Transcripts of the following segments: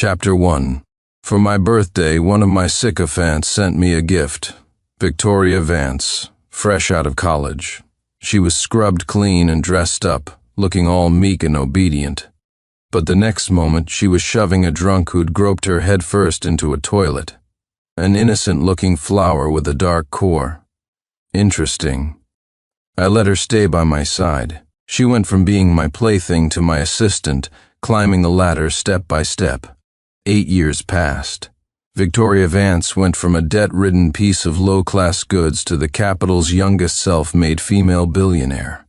Chapter 1. For my birthday, one of my sycophants sent me a gift. Victoria Vance, fresh out of college. She was scrubbed clean and dressed up, looking all meek and obedient. But the next moment she was shoving a drunk who'd groped her headfirst into a toilet. An innocent-looking flower with a dark core. Interesting. I let her stay by my side. She went from being my plaything to my assistant, climbing the ladder step by step. 8 years passed. Victoria Vance went from a debt-ridden piece of low-class goods to the capital's youngest self-made female billionaire.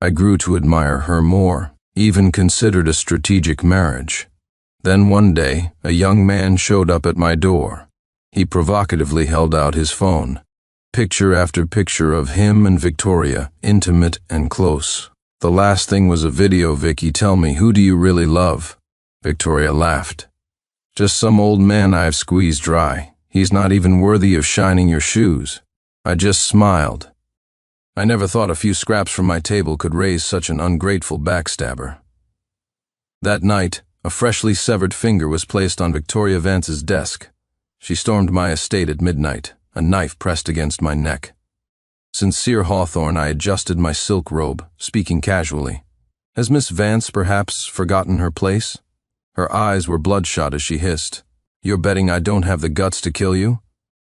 I grew to admire her more, even considered a strategic marriage. Then one day, a young man showed up at my door. He provocatively held out his phone. Picture after picture of him and Victoria, intimate and close. The last thing was a video. "Vicky, tell me, who do you really love?" Victoria laughed. "Just some old man I've squeezed dry. He's not even worthy of shining your shoes." I just smiled. I never thought a few scraps from my table could raise such an ungrateful backstabber. That night, a freshly severed finger was placed on Victoria Vance's desk. She stormed my estate at midnight, a knife pressed against my neck. Sincere Hawthorne, I adjusted my silk robe, speaking casually. Has Miss Vance perhaps forgotten her place? Her eyes were bloodshot as she hissed. "You're betting I don't have the guts to kill you?"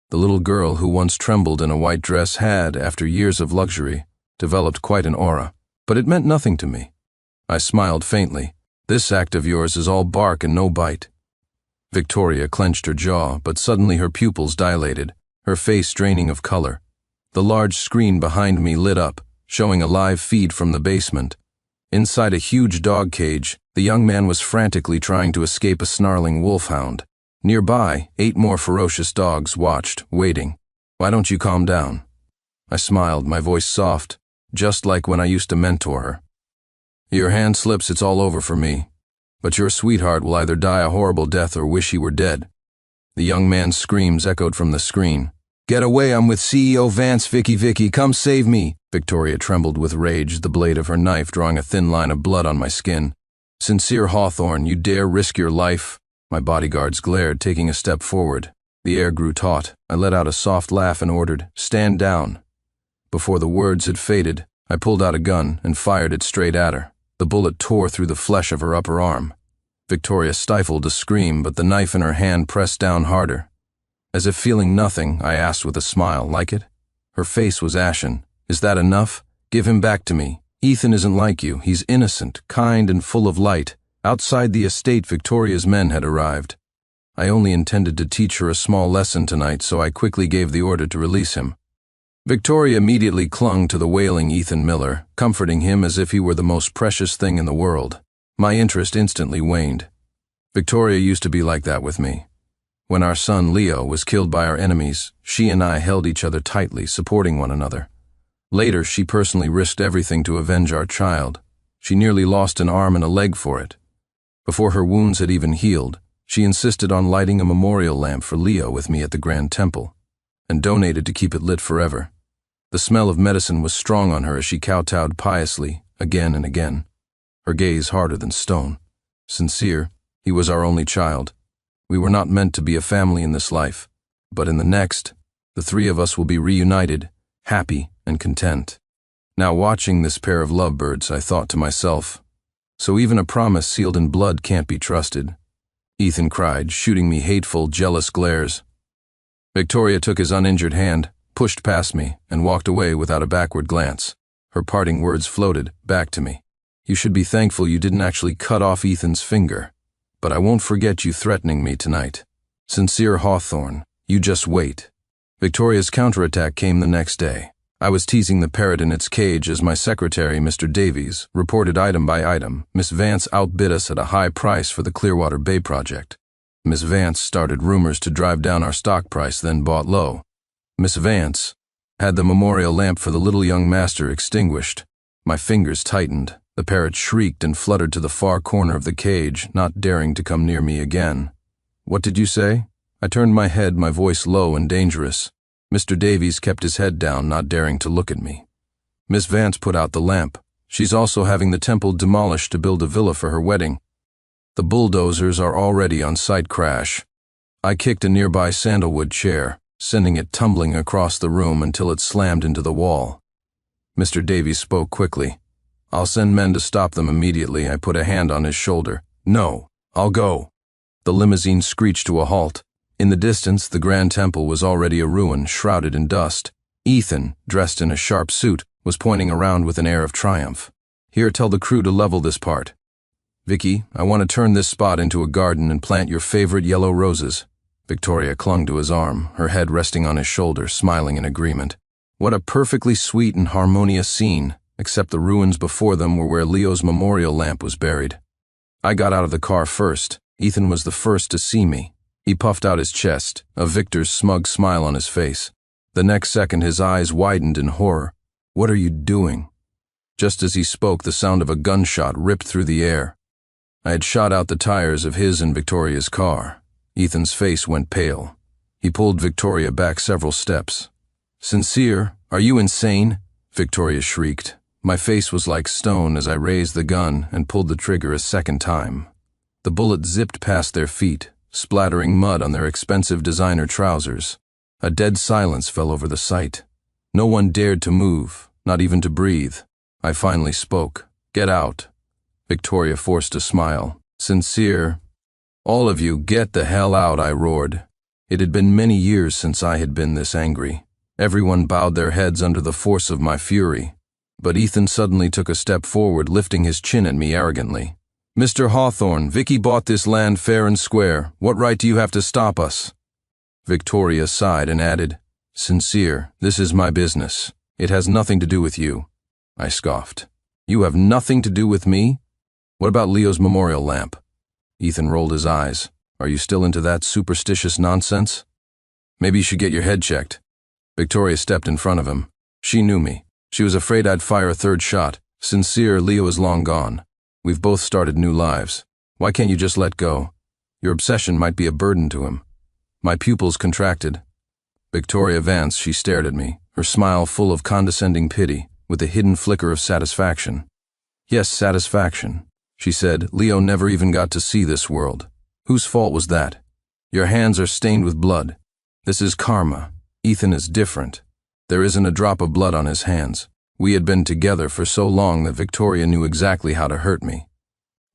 The little girl who once trembled in a white dress had, after years of luxury, developed quite an aura, but it meant nothing to me. I smiled faintly. "This act of yours is all bark and no bite." Victoria clenched her jaw, but suddenly her pupils dilated, her face draining of color. The large screen behind me lit up, showing a live feed from the basement. Inside a huge dog cage, the young man was frantically trying to escape a snarling wolfhound. Nearby, 8 more ferocious dogs watched, waiting. "Why don't you calm down?" I smiled, my voice soft, just like when I used to mentor her. "Your hand slips, it's all over for me. But your sweetheart will either die a horrible death or wish he were dead." The young man's screams echoed from the screen. "Get away, I'm with CEO Vance, Vicky, come save me." Victoria trembled with rage, the blade of her knife drawing a thin line of blood on my skin. "Sincere Hawthorne, you dare risk your life?" My bodyguards glared, taking a step forward. The air grew taut. I let out a soft laugh and ordered, "Stand down." Before the words had faded, I pulled out a gun and fired it straight at her. The bullet tore through the flesh of her upper arm. Victoria stifled a scream, but the knife in her hand pressed down harder. As if feeling nothing, I asked with a smile, "Like it?" Her face was ashen. "Is that enough? Give him back to me. Ethan isn't like you. He's innocent, kind, and full of light." Outside the estate, Victoria's men had arrived. I only intended to teach her a small lesson tonight, so I quickly gave the order to release him. Victoria immediately clung to the wailing Ethan Miller, comforting him as if he were the most precious thing in the world. My interest instantly waned. Victoria used to be like that with me. When our son Leo was killed by our enemies, she and I held each other tightly, supporting one another. Later, she personally risked everything to avenge our child. She nearly lost an arm and a leg for it. Before her wounds had even healed, she insisted on lighting a memorial lamp for Leo with me at the Grand Temple, and donated to keep it lit forever. The smell of medicine was strong on her as she kowtowed piously, again and again, her gaze harder than stone. Sincere, he was our only child. We were not meant to be a family in this life, but in the next, the 3 of us will be reunited, happy and content. Now watching this pair of lovebirds, I thought to myself, so even a promise sealed in blood can't be trusted. Ethan cried, shooting me hateful, jealous glares. Victoria took his uninjured hand, pushed past me, and walked away without a backward glance. Her parting words floated back to me. "You should be thankful you didn't actually cut off Ethan's finger. But I won't forget you threatening me tonight. Sincere Hawthorne, you just wait." Victoria's counterattack came the next day. I was teasing the parrot in its cage as my secretary, Mr. Davies, reported item by item. Miss Vance outbid us at a high price for the Clearwater Bay project. Miss Vance started rumors to drive down our stock price, then bought low. Miss Vance had the memorial lamp for the little young master extinguished. My fingers tightened. The parrot shrieked and fluttered to the far corner of the cage, not daring to come near me again. "What did you say?" I turned my head, my voice low and dangerous. Mr. Davies kept his head down, not daring to look at me. "Miss Vance put out the lamp. She's also having the temple demolished to build a villa for her wedding." The bulldozers are already on site crash. I kicked a nearby sandalwood chair, sending it tumbling across the room until it slammed into the wall. Mr. Davies spoke quickly. I'll send men to stop them immediately. I put a hand on his shoulder. No, I'll go. The limousine screeched to a halt. In the distance, the Grand Temple was already a ruin, shrouded in dust. Ethan, dressed in a sharp suit, was pointing around with an air of triumph. Here, tell the crew to level this part. Vicky, I want to turn this spot into a garden and plant your favorite yellow roses. Victoria clung to his arm, her head resting on his shoulder, smiling in agreement. What a perfectly sweet and harmonious scene, except the ruins before them were where Leo's memorial lamp was buried. I got out of the car first. Ethan was the first to see me. He puffed out his chest, a victor's smug smile on his face. The next second, his eyes widened in horror. What are you doing? Just as he spoke, the sound of a gunshot ripped through the air. I had shot out the tires of his and Victoria's car. Ethan's face went pale. He pulled Victoria back several steps. Sincere, are you insane? Victoria shrieked. My face was like stone as I raised the gun and pulled the trigger a second time. The bullet zipped past their feet, splattering mud on their expensive designer trousers. A dead silence fell over the site. No one dared to move, not even to breathe. I finally spoke. Get out. Victoria forced a smile. Sincere. All of you, get the hell out, I roared. It had been many years since I had been this angry. Everyone bowed their heads under the force of my fury. But Ethan suddenly took a step forward, lifting his chin at me arrogantly. Mr. Hawthorne, Vicky bought this land fair and square. What right do you have to stop us? Victoria sighed and added, Sincere, this is my business. It has nothing to do with you. I scoffed. You have nothing to do with me? What about Leo's memorial lamp? Ethan rolled his eyes. Are you still into that superstitious nonsense? Maybe you should get your head checked. Victoria stepped in front of him. She knew me. She was afraid I'd fire a third shot. Sincere, Leo is long gone. We've both started new lives. Why can't you just let go? Your obsession might be a burden to him. My pupils contracted. Victoria Vance, she stared at me, her smile full of condescending pity, with a hidden flicker of satisfaction. Yes, satisfaction. She said, Leo never even got to see this world. Whose fault was that? Your hands are stained with blood. This is karma. Ethan is different. There isn't a drop of blood on his hands. We had been together for so long that Victoria knew exactly how to hurt me.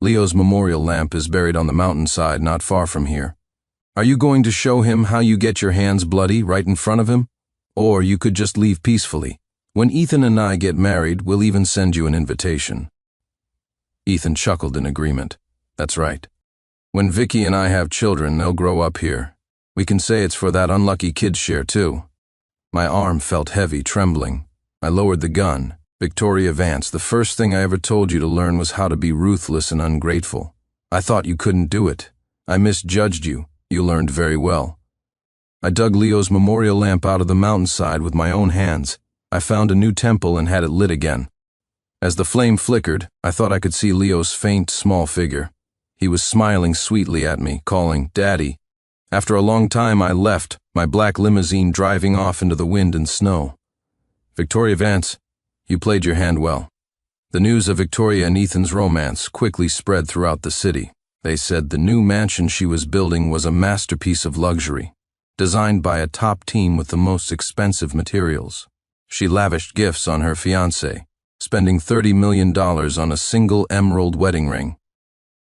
Leo's memorial lamp is buried on the mountainside not far from here. Are you going to show him how you get your hands bloody right in front of him? Or you could just leave peacefully. When Ethan and I get married, we'll even send you an invitation. Ethan chuckled in agreement. That's right. When Vicky and I have children, they'll grow up here. We can say it's for that unlucky kid's share, too. My arm felt heavy, trembling. I lowered the gun. Victoria Vance, the first thing I ever told you to learn was how to be ruthless and ungrateful. I thought you couldn't do it. I misjudged you. You learned very well. I dug Leo's memorial lamp out of the mountainside with my own hands. I found a new temple and had it lit again. As the flame flickered, I thought I could see Leo's faint, small figure. He was smiling sweetly at me, calling, Daddy. After a long time, I left, my black limousine driving off into the wind and snow. Victoria Vance, you played your hand well. The news of Victoria and Ethan's romance quickly spread throughout the city. They said the new mansion she was building was a masterpiece of luxury, designed by a top team with the most expensive materials. She lavished gifts on her fiancé, spending $30 million on a single emerald wedding ring.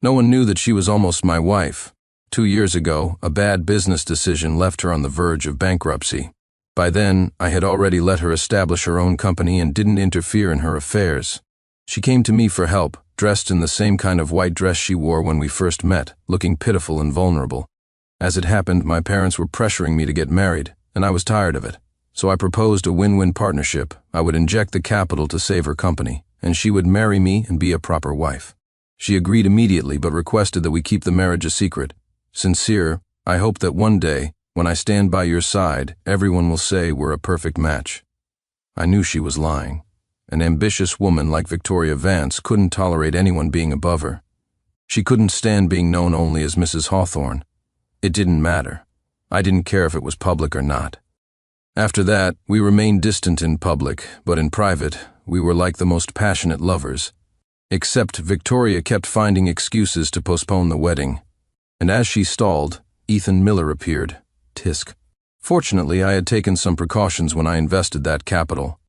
No one knew that she was almost my wife. 2 years ago, a bad business decision left her on the verge of bankruptcy. By then, I had already let her establish her own company and didn't interfere in her affairs. She came to me for help, dressed in the same kind of white dress she wore when we first met, looking pitiful and vulnerable. As it happened, my parents were pressuring me to get married, and I was tired of it. So I proposed a win-win partnership. I would inject the capital to save her company, and she would marry me and be a proper wife. She agreed immediately but requested that we keep the marriage a secret. Sincere, I hope that one day, when I stand by your side, everyone will say we're a perfect match. I knew she was lying. An ambitious woman like Victoria Vance couldn't tolerate anyone being above her. She couldn't stand being known only as Mrs. Hawthorne. It didn't matter. I didn't care if it was public or not. After that, we remained distant in public, but in private, we were like the most passionate lovers. Except Victoria kept finding excuses to postpone the wedding. And as she stalled, Ethan Miller appeared. Tisk. Fortunately, I had taken some precautions when I invested that capital.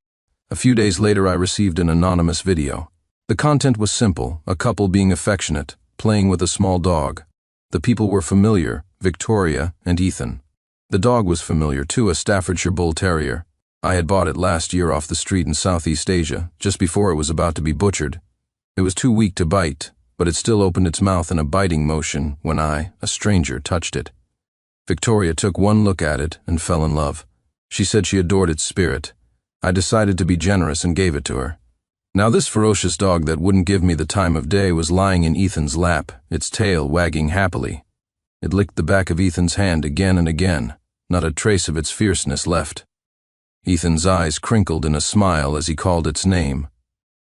A few days later, I received an anonymous video. The content was simple, a couple being affectionate, playing with a small dog. The people were familiar, Victoria and Ethan. The dog was familiar too, a Staffordshire Bull Terrier. I had bought it last year off the street in Southeast Asia, just before it was about to be butchered. It was too weak to bite, but it still opened its mouth in a biting motion when I, a stranger, touched it. Victoria took one look at it and fell in love. She said she adored its spirit. I decided to be generous and gave it to her. Now this ferocious dog that wouldn't give me the time of day was lying in Ethan's lap, its tail wagging happily. It licked the back of Ethan's hand again and again, not a trace of its fierceness left. Ethan's eyes crinkled in a smile as he called its name.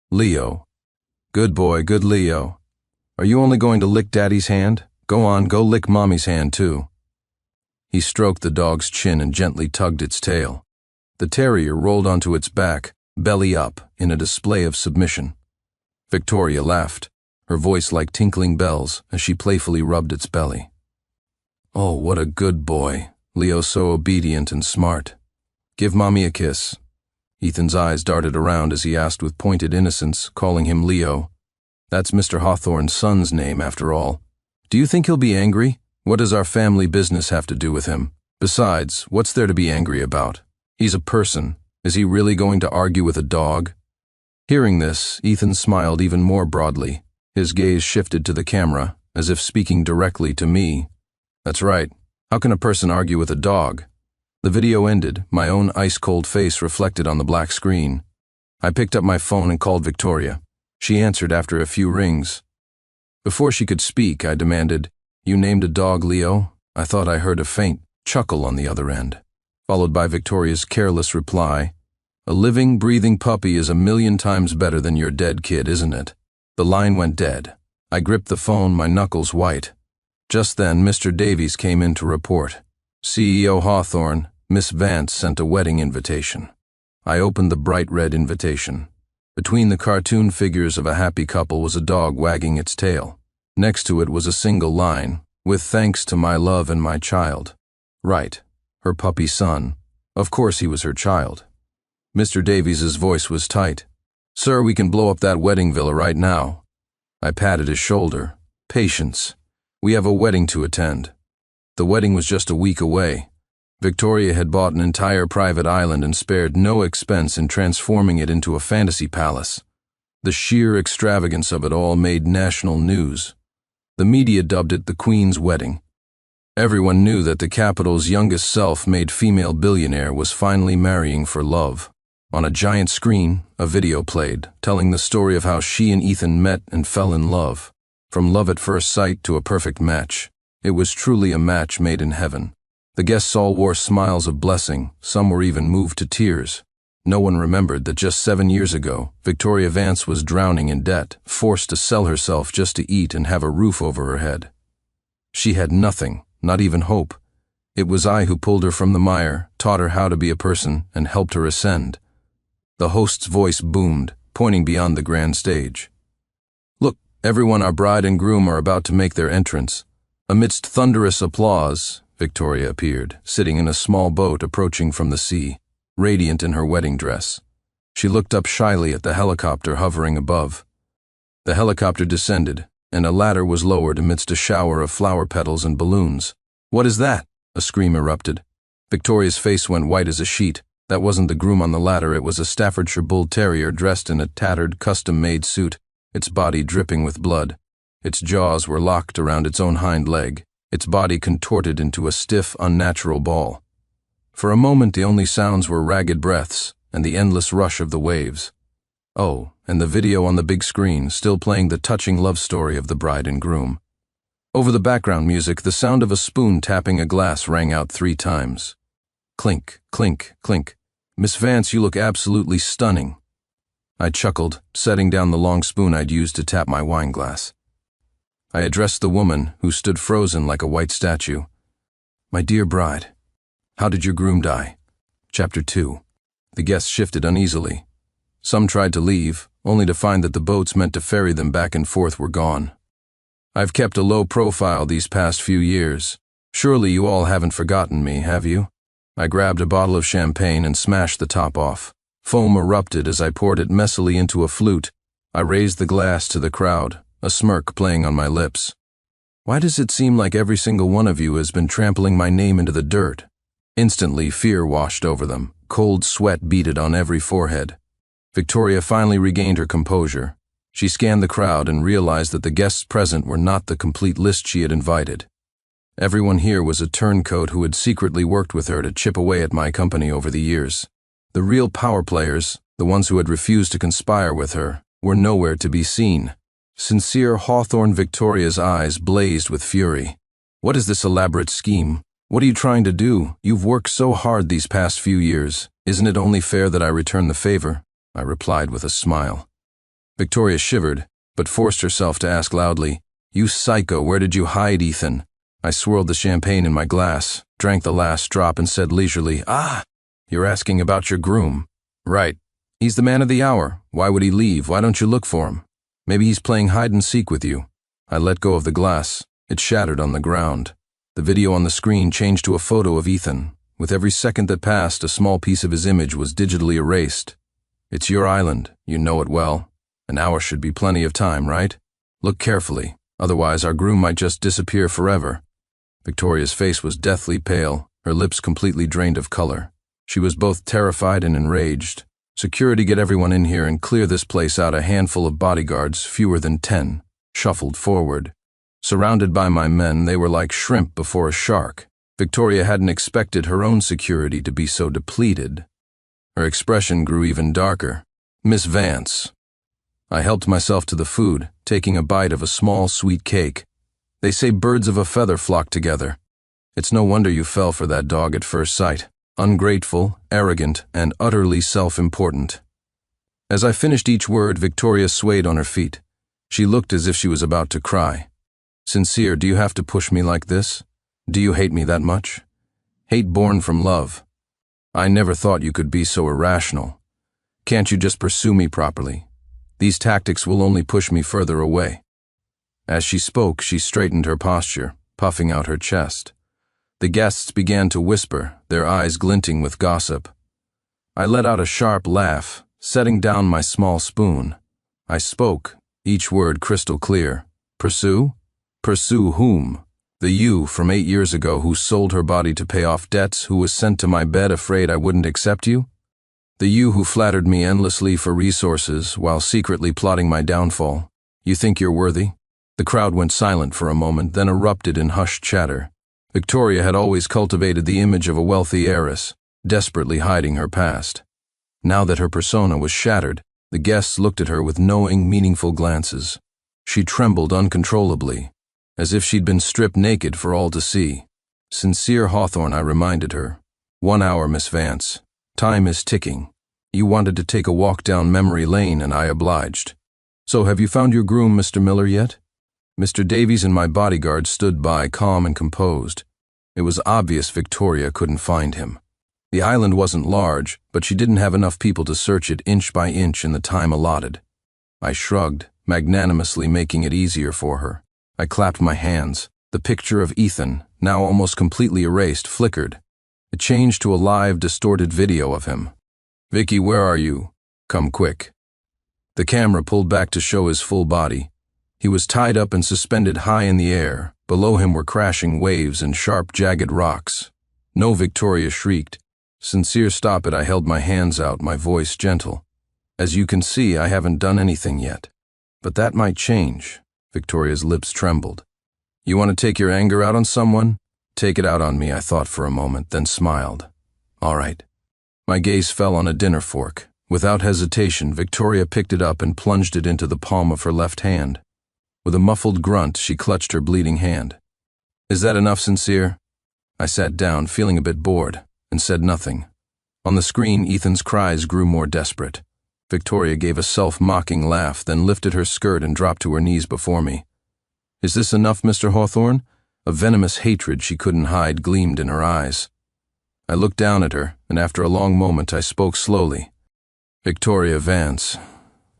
Leo. Good boy, good Leo. Are you only going to lick Daddy's hand? Go on, go lick Mommy's hand too. He stroked the dog's chin and gently tugged its tail. The terrier rolled onto its back, belly up, in a display of submission. Victoria laughed, her voice like tinkling bells as she playfully rubbed its belly. Oh, what a good boy. Leo's so obedient and smart. Give Mommy a kiss. Ethan's eyes darted around as he asked with pointed innocence, calling him Leo. That's Mr. Hawthorne's son's name, after all. Do you think he'll be angry? What does our family business have to do with him? Besides, what's there to be angry about? He's a person. Is he really going to argue with a dog? Hearing this, Ethan smiled even more broadly. His gaze shifted to the camera, as if speaking directly to me. That's right. How can a person argue with a dog? The video ended, my own ice-cold face reflected on the black screen. I picked up my phone and called Victoria. She answered after a few rings. Before she could speak, I demanded, You named a dog Leo? I thought I heard a faint chuckle on the other end, followed by Victoria's careless reply, A living, breathing puppy is 1,000,000 times better than your dead kid, isn't it? The line went dead. I gripped the phone, my knuckles white. Just then, Mr. Davies came in to report. CEO Hawthorne, Miss Vance sent a wedding invitation. I opened the bright red invitation. Between the cartoon figures of a happy couple was a dog wagging its tail. Next to it was a single line, With thanks to my love and my child. Right, her puppy son. Of course he was her child. Mr. Davies's voice was tight. Sir, we can blow up that wedding villa right now. I patted his shoulder. Patience. We have a wedding to attend. The wedding was just a week away. Victoria had bought an entire private island and spared no expense in transforming it into a fantasy palace. The sheer extravagance of it all made national news. The media dubbed it the Queen's Wedding. Everyone knew that the capital's youngest self-made female billionaire was finally marrying for love. On a giant screen, a video played, telling the story of how she and Ethan met and fell in love. From love at first sight to a perfect match. It was truly a match made in heaven. The guests all wore smiles of blessing, some were even moved to tears. No one remembered that just 7 years ago, Victoria Vance was drowning in debt, forced to sell herself just to eat and have a roof over her head. She had nothing, not even hope. It was I who pulled her from the mire, taught her how to be a person, and helped her ascend. The host's voice boomed, pointing beyond the grand stage. Look, everyone, our bride and groom are about to make their entrance. Amidst thunderous applause, Victoria appeared, sitting in a small boat approaching from the sea, radiant in her wedding dress. She looked up shyly at the helicopter hovering above. The helicopter descended, and a ladder was lowered amidst a shower of flower petals and balloons. What is that? A scream erupted. Victoria's face went white as a sheet. That wasn't the groom on the ladder, it was a Staffordshire Bull Terrier dressed in a tattered, custom-made suit, its body dripping with blood. Its jaws were locked around its own hind leg, its body contorted into a stiff, unnatural ball. For a moment the only sounds were ragged breaths and the endless rush of the waves. Oh, and the video on the big screen, still playing the touching love story of the bride and groom. Over the background music, the sound of a spoon tapping a glass rang out 3 times. Clink, clink, clink. Miss Vance, you look absolutely stunning. I chuckled, setting down the long spoon I'd used to tap my wine glass. I addressed the woman, who stood frozen like a white statue. My dear bride, how did your groom die? Chapter 2. The guests shifted uneasily. Some tried to leave, only to find that the boats meant to ferry them back and forth were gone. I've kept a low profile these past few years. Surely you all haven't forgotten me, have you? I grabbed a bottle of champagne and smashed the top off. Foam erupted as I poured it messily into a flute. I raised the glass to the crowd, a smirk playing on my lips. Why does it seem like every single one of you has been trampling my name into the dirt? Instantly, fear washed over them. Cold sweat beaded on every forehead. Victoria finally regained her composure. She scanned the crowd and realized that the guests present were not the complete list she had invited. Everyone here was a turncoat who had secretly worked with her to chip away at my company over the years. The real power players, the ones who had refused to conspire with her, were nowhere to be seen. Sincere Hawthorne Victoria's eyes blazed with fury. What is this elaborate scheme? What are you trying to do? You've worked so hard these past few years. Isn't it only fair that I return the favor? I replied with a smile. Victoria shivered, but forced herself to ask loudly, You psycho, where did you hide Ethan? I swirled the champagne in my glass, drank the last drop and said leisurely, You're asking about your groom. Right. He's the man of the hour. Why would he leave? Why don't you look for him? Maybe he's playing hide and seek with you. I let go of the glass. It shattered on the ground. The video on the screen changed to a photo of Ethan. With every second that passed, a small piece of his image was digitally erased. It's your island. You know it well. An hour should be plenty of time, right? Look carefully. Otherwise, our groom might just disappear forever. Victoria's face was deathly pale, her lips completely drained of color. She was both terrified and enraged. Security, get everyone in here and clear this place out. A handful of bodyguards, fewer than 10, shuffled forward. Surrounded by my men, they were like shrimp before a shark. Victoria hadn't expected her own security to be so depleted. Her expression grew even darker. Miss Vance. I helped myself to the food, taking a bite of a small sweet cake. They say birds of a feather flock together. It's no wonder you fell for that dog at first sight. Ungrateful, arrogant, and utterly self-important. As I finished each word, Victoria swayed on her feet. She looked as if she was about to cry. Sincere, do you have to push me like this? Do you hate me that much? Hate born from love. I never thought you could be so irrational. Can't you just pursue me properly? These tactics will only push me further away. As she spoke, she straightened her posture, puffing out her chest. The guests began to whisper, their eyes glinting with gossip. I let out a sharp laugh, setting down my small spoon. I spoke, each word crystal clear. Pursue? Pursue whom? The you from 8 years ago who sold her body to pay off debts, who was sent to my bed afraid I wouldn't accept you? The you who flattered me endlessly for resources while secretly plotting my downfall. You think you're worthy? The crowd went silent for a moment, then erupted in hushed chatter. Victoria had always cultivated the image of a wealthy heiress, desperately hiding her past. Now that her persona was shattered, the guests looked at her with knowing, meaningful glances. She trembled uncontrollably, as if she'd been stripped naked for all to see. Sincere Hawthorne, I reminded her. 1 hour, Miss Vance. Time is ticking. You wanted to take a walk down memory lane, and I obliged. So have you found your groom, Mr. Miller, yet? Mr. Davies and my bodyguard stood by, calm and composed. It was obvious Victoria couldn't find him. The island wasn't large, but she didn't have enough people to search it inch by inch in the time allotted. I shrugged, magnanimously making it easier for her. I clapped my hands. The picture of Ethan, now almost completely erased, flickered. It changed to a live, distorted video of him. Vicky, where are you? Come quick. The camera pulled back to show his full body. He was tied up and suspended high in the air. Below him were crashing waves and sharp, jagged rocks. No, Victoria shrieked. Sincere, stop it. I held my hands out, my voice gentle. As you can see, I haven't done anything yet. But that might change. Victoria's lips trembled. You want to take your anger out on someone? Take it out on me, I thought for a moment, then smiled. All right. My gaze fell on a dinner fork. Without hesitation, Victoria picked it up and plunged it into the palm of her left hand. With a muffled grunt, she clutched her bleeding hand. Is that enough, Sincere? I sat down, feeling a bit bored, and said nothing. On the screen, Ethan's cries grew more desperate. Victoria gave a self-mocking laugh, then lifted her skirt and dropped to her knees before me. Is this enough, Mr. Hawthorne? A venomous hatred she couldn't hide gleamed in her eyes. I looked down at her, and after a long moment I spoke slowly. Victoria Vance,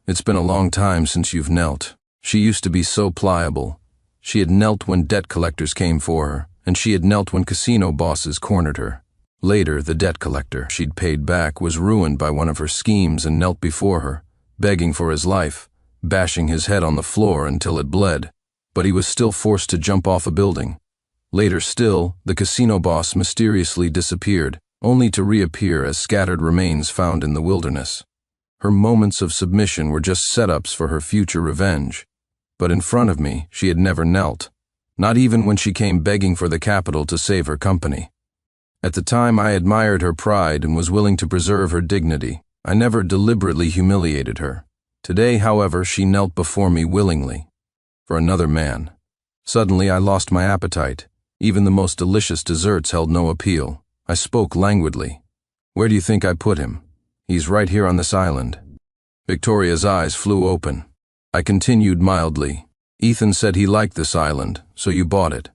It's been a long time since you've knelt. She used to be so pliable. She had knelt when debt collectors came for her, and she had knelt when casino bosses cornered her. Later, the debt collector she'd paid back was ruined by one of her schemes and knelt before her, begging for his life, bashing his head on the floor until it bled. But he was still forced to jump off a building. Later still, the casino boss mysteriously disappeared, only to reappear as scattered remains found in the wilderness. Her moments of submission were just setups for her future revenge. But in front of me, she had never knelt, not even when she came begging for the capital to save her company. At the time, I admired her pride and was willing to preserve her dignity. I never deliberately humiliated her. Today, however, she knelt before me willingly, for another man. Suddenly, I lost my appetite. Even the most delicious desserts held no appeal. I spoke languidly. "Where do you think I put him?" "He's right here on this island." Victoria's eyes flew open. I continued mildly. "Ethan said he liked this island, so you bought it.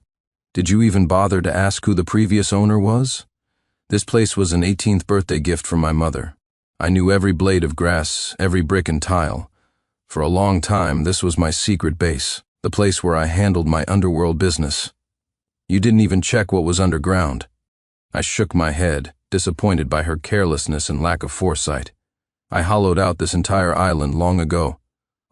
Did you even bother to ask who the previous owner was?" "This place was an 18th birthday gift from my mother. I knew every blade of grass, every brick and tile. For a long time, this was my secret base, the place where I handled my underworld business. You didn't even check what was underground." I shook my head, disappointed by her carelessness and lack of foresight. "I hollowed out this entire island long ago.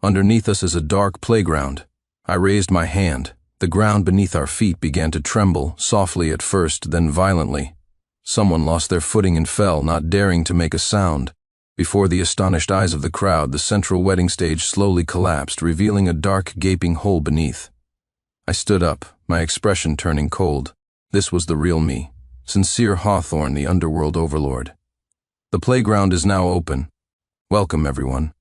Underneath us is a dark playground." I raised my hand. The ground beneath our feet began to tremble, softly at first, then violently. Someone lost their footing and fell, not daring to make a sound. Before the astonished eyes of the crowd, the central wedding stage slowly collapsed, revealing a dark, gaping hole beneath. I stood up, my expression turning cold. This was the real me, sincere Hawthorne, the underworld overlord. "The playground is now open. Welcome, everyone."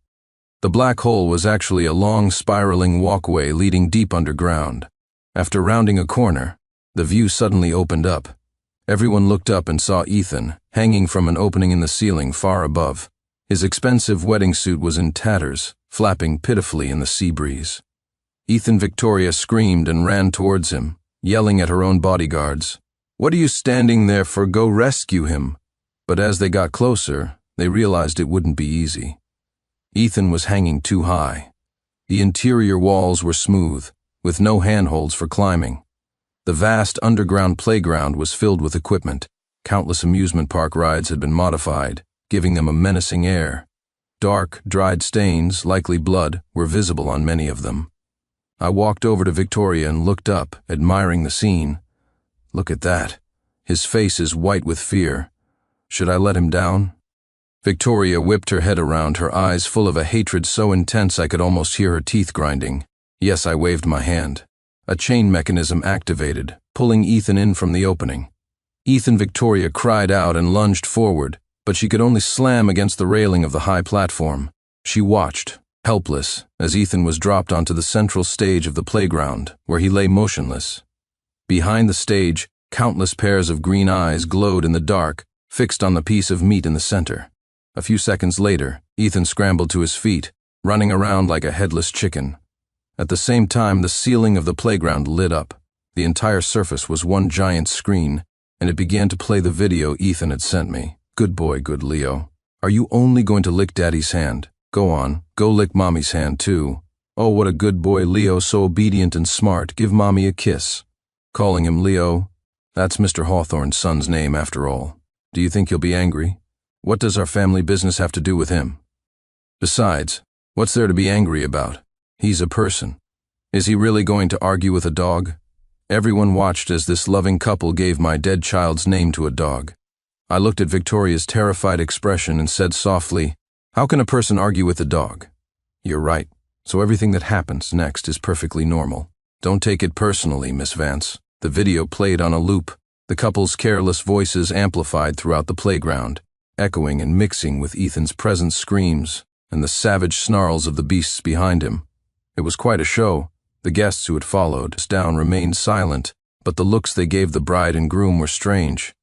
The black hole was actually a long, spiraling walkway leading deep underground. After rounding a corner, the view suddenly opened up. Everyone looked up and saw Ethan, hanging from an opening in the ceiling far above. His expensive wedding suit was in tatters, flapping pitifully in the sea breeze. Victoria screamed and ran towards him, yelling at her own bodyguards, "What are you standing there for? Go rescue him." But as they got closer, they realized it wouldn't be easy. Ethan was hanging too high. The interior walls were smooth, with no handholds for climbing. The vast underground playground was filled with equipment. Countless amusement park rides had been modified, giving them a menacing air. Dark, dried stains, likely blood, were visible on many of them. I walked over to Victoria and looked up, admiring the scene. "Look at that. His face is white with fear. Should I let him down?" Victoria whipped her head around, her eyes full of a hatred so intense I could almost hear her teeth grinding. Yes, I waved my hand. A chain mechanism activated, pulling Ethan in from the opening. Victoria cried out and lunged forward, but she could only slam against the railing of the high platform. She watched, helpless, as Ethan was dropped onto the central stage of the playground, where he lay motionless. Behind the stage, countless pairs of green eyes glowed in the dark, fixed on the piece of meat in the center. A few seconds later, Ethan scrambled to his feet, running around like a headless chicken. At the same time, the ceiling of the playground lit up. The entire surface was one giant screen, and it began to play the video Ethan had sent me. "Good boy, good Leo. Are you only going to lick Daddy's hand? Go on, go lick Mommy's hand too. Oh, what a good boy, Leo, so obedient and smart. Give Mommy a kiss." Calling him Leo, that's Mr. Hawthorne's son's name after all. Do you think he'll be angry? What does our family business have to do with him? Besides, what's there to be angry about? He's a person. Is he really going to argue with a dog? Everyone watched as this loving couple gave my dead child's name to a dog. I looked at Victoria's terrified expression and said softly, "How can a person argue with a dog?" "You're right. So everything that happens next is perfectly normal. Don't take it personally, Miss Vance." The video played on a loop, the couple's careless voices amplified throughout the playground, echoing and mixing with Ethan's present screams and the savage snarls of the beasts behind him. It was quite a show. The guests who had followed us down remained silent, but the looks they gave the bride and groom were strange.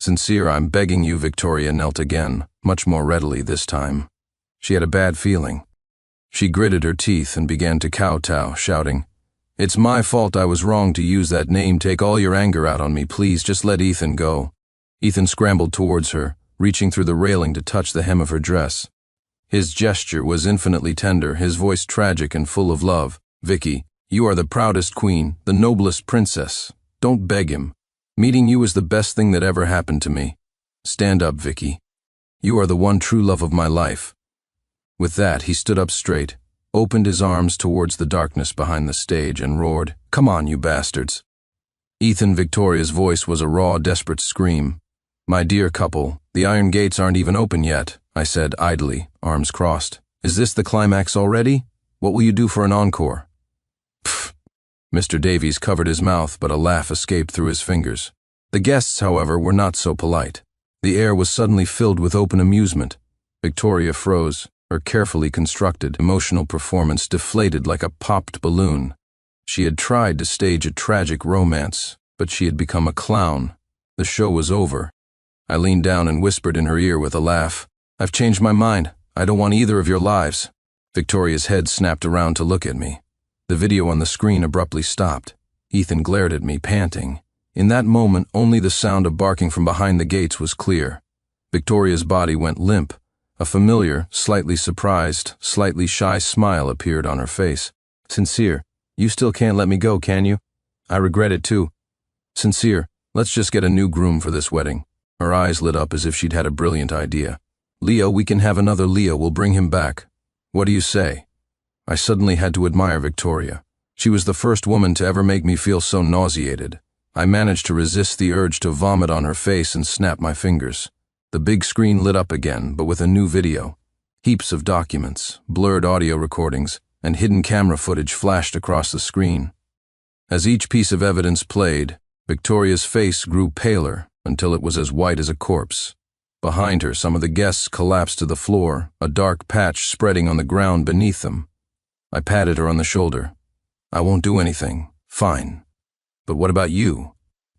"Sincere, I'm begging you," Victoria knelt again, much more readily this time. She had a bad feeling. She gritted her teeth and began to kowtow, shouting, "It's my fault. I was wrong to use that name. Take all your anger out on me, please. Just let Ethan go." Ethan scrambled towards her, reaching through the railing to touch the hem of her dress. His gesture was infinitely tender, his voice tragic and full of love. "Vicky, you are the proudest queen, the noblest princess. Don't beg him. Meeting you is the best thing that ever happened to me. Stand up, Vicky. You are the one true love of my life." With that, he stood up straight, opened his arms towards the darkness behind the stage, and roared, "Come on, you bastards." Ethan Victoria's voice was a raw, desperate scream. "My dear couple, the iron gates aren't even open yet," I said idly, arms crossed. "Is this the climax already? What will you do for an encore?" Pfft. Mr. Davies covered his mouth, but a laugh escaped through his fingers. The guests, however, were not so polite. The air was suddenly filled with open amusement. Victoria froze, her carefully constructed, emotional performance deflated like a popped balloon. She had tried to stage a tragic romance, but she had become a clown. The show was over. I leaned down and whispered in her ear with a laugh, "I've changed my mind. I don't want either of your lives." Victoria's head snapped around to look at me. The video on the screen abruptly stopped. Ethan glared at me, panting. In that moment, only the sound of barking from behind the gates was clear. Victoria's body went limp. A familiar, slightly surprised, slightly shy smile appeared on her face. "Sincere, you still can't let me go, can you? I regret it too. Sincere, let's just get a new groom for this wedding." Her eyes lit up as if she'd had a brilliant idea. "Leo, we can have another Leo. We'll bring him back. What do you say?" I suddenly had to admire Victoria. She was the first woman to ever make me feel so nauseated. I managed to resist the urge to vomit on her face and snap my fingers. The big screen lit up again, but with a new video. Heaps of documents, blurred audio recordings, and hidden camera footage flashed across the screen. As each piece of evidence played, Victoria's face grew paler until it was as white as a corpse. Behind her, some of the guests collapsed to the floor, a dark patch spreading on the ground beneath them. I patted her on the shoulder. "I won't do anything. Fine. But what about you?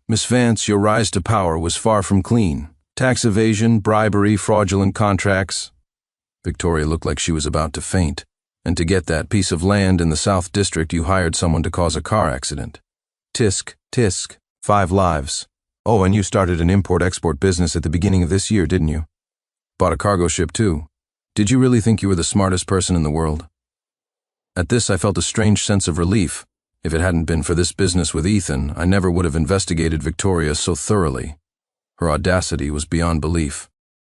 Miss Vance, your rise to power was far from clean. Tax evasion, bribery, fraudulent contracts." Victoria looked like she was about to faint. "And to get that piece of land in the South District, you hired someone to cause a car accident. Tisk, tisk, 5 lives. Oh, and you started an import-export business at the beginning of this year, didn't you? Bought a cargo ship too. Did you really think you were the smartest person in the world?" At this, I felt a strange sense of relief. If it hadn't been for this business with Ethan, I never would have investigated Victoria so thoroughly. Her audacity was beyond belief.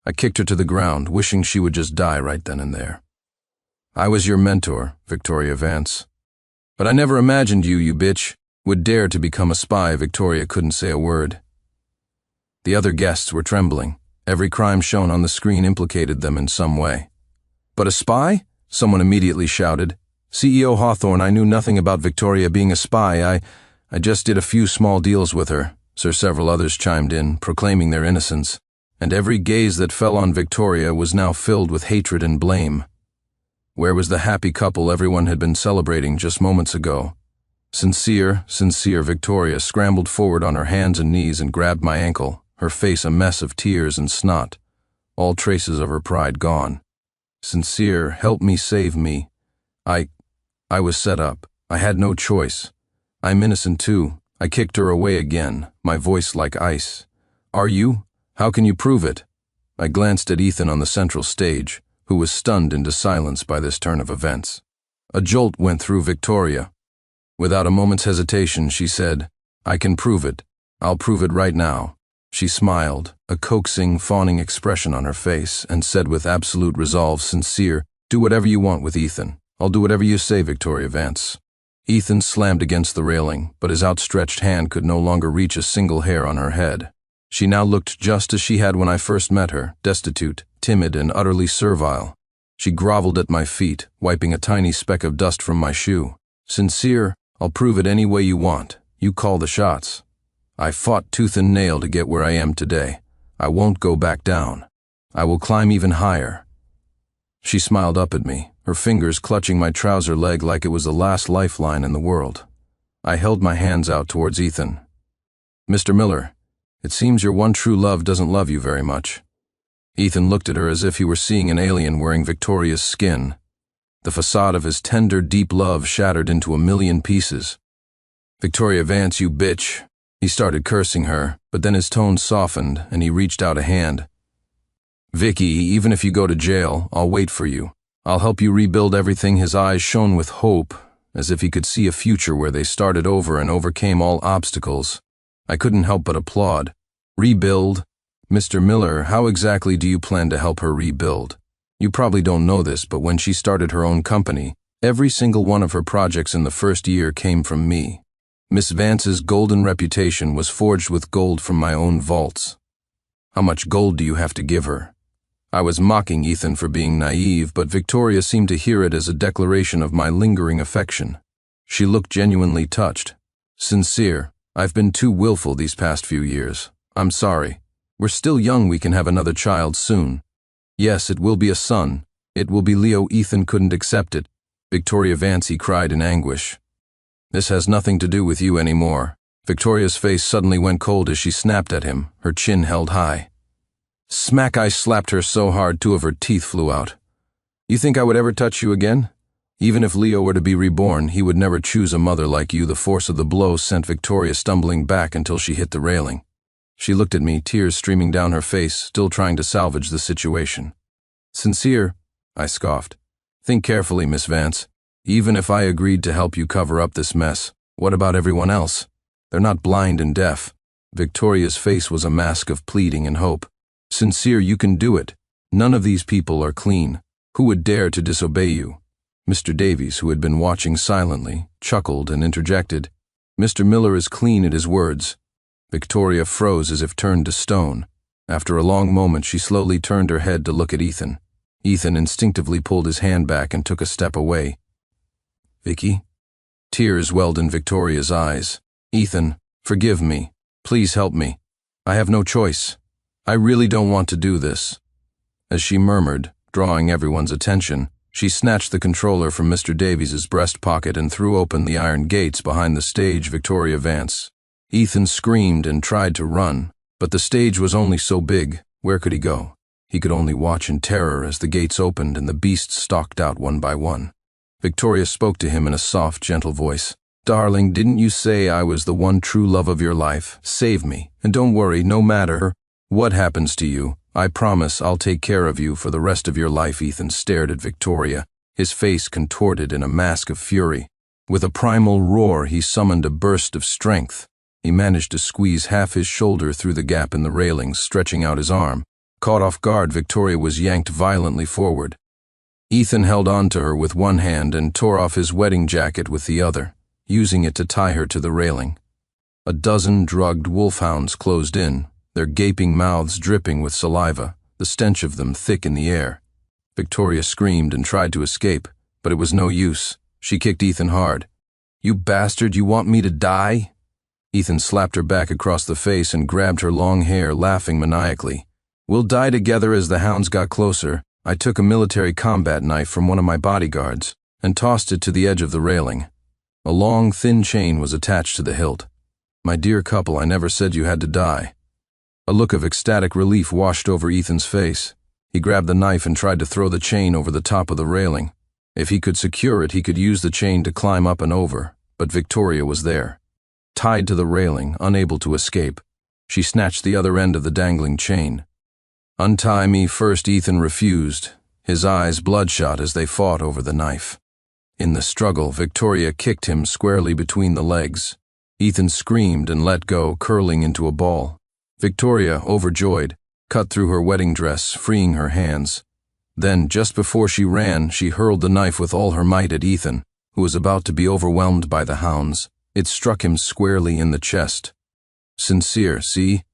I kicked her to the ground, wishing she would just die right then and there. "I was your mentor, Victoria Vance. But I never imagined you bitch, would dare to become a spy." Victoria couldn't say a word. The other guests were trembling. Every crime shown on the screen implicated them in some way. "But a spy?" someone immediately shouted. "CEO Hawthorne, I knew nothing about Victoria being a spy. I just did a few small deals with her." Several others chimed in, proclaiming their innocence, and every gaze that fell on Victoria was now filled with hatred and blame. Where was the happy couple everyone had been celebrating just moments ago? Sincere Victoria scrambled forward on her hands and knees and grabbed my ankle, her face a mess of tears and snot, all traces of her pride gone. "Sincere, help me, save me. I was set up. I had no choice. I'm innocent too." I kicked her away again, my voice like ice. "Are you? How can you prove it?" I glanced at Ethan on the central stage, who was stunned into silence by this turn of events. A jolt went through Victoria. Without a moment's hesitation, she said, "I can prove it. I'll prove it right now." She smiled, a coaxing, fawning expression on her face, and said with absolute resolve, "Sincere, do whatever you want with Ethan. I'll do whatever you say, Victoria Vance." Ethan slammed against the railing, but his outstretched hand could no longer reach a single hair on her head. She now looked just as she had when I first met her, destitute, timid, and utterly servile. She groveled at my feet, wiping a tiny speck of dust from my shoe. "Sincere, I'll prove it any way you want. You call the shots. I fought tooth and nail to get where I am today. I won't go back down. I will climb even higher." She smiled up at me, her fingers clutching my trouser leg like it was the last lifeline in the world. I held my hands out towards Ethan. "Mr. Miller, it seems your one true love doesn't love you very much." Ethan looked at her as if he were seeing an alien wearing Victoria's skin. The facade of his tender, deep love shattered into a million pieces. "Victoria Vance, you bitch." He started cursing her, but then his tone softened and he reached out a hand. Vicky, even if you go to jail, I'll wait for you. I'll help you rebuild everything." His eyes shone with hope, as if he could see a future where they started over and overcame all obstacles. I couldn't help but applaud. Rebuild? Mr. Miller, how exactly do you plan to help her rebuild? You probably don't know this, but when she started her own company, every single one of her projects in the first year came from me. Miss Vance's golden reputation was forged with gold from my own vaults. How much gold do you have to give her? I was mocking Ethan for being naive, but Victoria seemed to hear it as a declaration of my lingering affection. She looked genuinely touched. "Sincere, I've been too willful these past few years. I'm sorry. We're still young, we can have another child soon. Yes, it will be a son. It will be Leo." Ethan couldn't accept it. "Victoria Vance," he cried in anguish. "This has nothing to do with you anymore." Victoria's face suddenly went cold as she snapped at him, her chin held high. Smack! I slapped her so hard 2 of her teeth flew out. "You think I would ever touch you again? Even if Leo were to be reborn, he would never choose a mother like you." The force of the blow sent Victoria stumbling back until she hit the railing. She looked at me, tears streaming down her face, still trying to salvage the situation. "Sincere?" I scoffed. "Think carefully, Miss Vance. Even if I agreed to help you cover up this mess, what about everyone else? They're not blind and deaf." Victoria's face was a mask of pleading and hope. "Sincere, you can do it. None of these people are clean. Who would dare to disobey you?" Mr. Davies, who had been watching silently, chuckled and interjected, "Mr. Miller is clean at his words." Victoria froze as if turned to stone. After a long moment, she slowly turned her head to look at Ethan. Ethan instinctively pulled his hand back and took a step away. "Vicky?" Tears welled in Victoria's eyes. "Ethan, forgive me. Please help me. I have no choice. I really don't want to do this." As she murmured, drawing everyone's attention, she snatched the controller from Mr. Davies's breast pocket and threw open the iron gates behind the stage. "Victoria Vance." Ethan screamed and tried to run, but the stage was only so big. Where could he go? He could only watch in terror as the gates opened and the beasts stalked out one by one. Victoria spoke to him in a soft, gentle voice. "Darling, didn't you say I was the one true love of your life? Save me, and don't worry, no matter what happens to you, I promise I'll take care of you for the rest of your life." Ethan stared at Victoria, his face contorted in a mask of fury. With a primal roar, he summoned a burst of strength. He managed to squeeze half his shoulder through the gap in the railings, stretching out his arm. Caught off guard, Victoria was yanked violently forward. Ethan held on to her with one hand and tore off his wedding jacket with the other, using it to tie her to the railing. A dozen drugged wolfhounds closed in, their gaping mouths dripping with saliva, the stench of them thick in the air. Victoria screamed and tried to escape, but it was no use. She kicked Ethan hard. "You bastard, you want me to die?" Ethan slapped her back across the face and grabbed her long hair, laughing maniacally. "We'll die together." As the hounds got closer, I took a military combat knife from one of my bodyguards and tossed it to the edge of the railing. A long, thin chain was attached to the hilt. "My dear couple, I never said you had to die." A look of ecstatic relief washed over Ethan's face. He grabbed the knife and tried to throw the chain over the top of the railing. If he could secure it, he could use the chain to climb up and over, but Victoria was there. Tied to the railing, unable to escape, she snatched the other end of the dangling chain. "Untie me first," Ethan refused, his eyes bloodshot as they fought over the knife. In the struggle, Victoria kicked him squarely between the legs. Ethan screamed and let go, curling into a ball. Victoria, overjoyed, cut through her wedding dress, freeing her hands. Then, just before she ran, she hurled the knife with all her might at Ethan, who was about to be overwhelmed by the hounds. It struck him squarely in the chest. "Sincere, see?"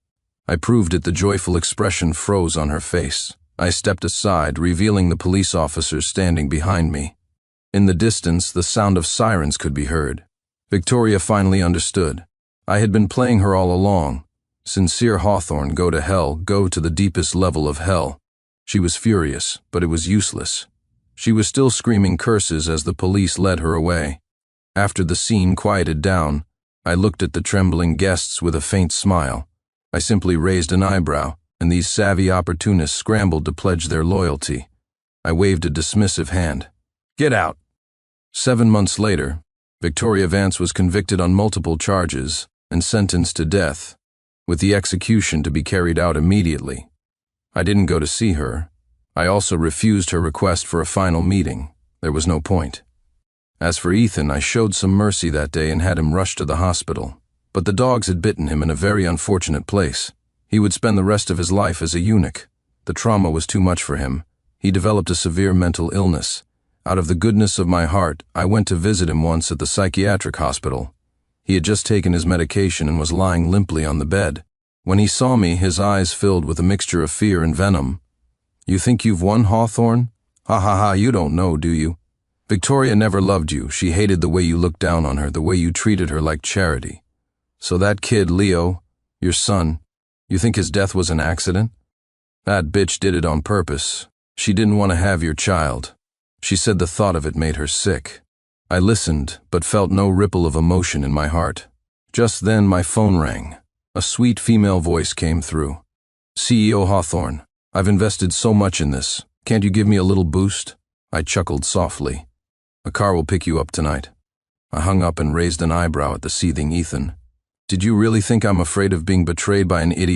I proved it. The joyful expression froze on her face. I stepped aside, revealing the police officers standing behind me. In the distance, the sound of sirens could be heard. Victoria finally understood. I had been playing her all along. Sincere Hawthorne, go to hell, go to the deepest level of hell. She was furious, but it was useless. She was still screaming curses as the police led her away. After the scene quieted down, I looked at the trembling guests with a faint smile. I simply raised an eyebrow, and these savvy opportunists scrambled to pledge their loyalty. I waved a dismissive hand. "Get out." 7 months later, Victoria Vance was convicted on multiple charges and sentenced to death, with the execution to be carried out immediately. I didn't go to see her. I also refused her request for a final meeting. There was no point. As for Ethan, I showed some mercy that day and had him rushed to the hospital. But the dogs had bitten him in a very unfortunate place. He would spend the rest of his life as a eunuch. The trauma was too much for him. He developed a severe mental illness. Out of the goodness of my heart, I went to visit him once at the psychiatric hospital. He had just taken his medication and was lying limply on the bed. When he saw me, his eyes filled with a mixture of fear and venom. "You think you've won, Hawthorne? Ha ha ha, you don't know, do you? Victoria never loved you. She hated the way you looked down on her, the way you treated her like charity. So that kid, Leo, your son, you think his death was an accident? That bitch did it on purpose. She didn't want to have your child. She said the thought of it made her sick." I listened, but felt no ripple of emotion in my heart. Just then my phone rang. A sweet female voice came through. "CEO Hawthorne, I've invested so much in this. Can't you give me a little boost?" I chuckled softly. "A car will pick you up tonight." I hung up and raised an eyebrow at the seething Ethan. "Did you really think I'm afraid of being betrayed by an idiot?"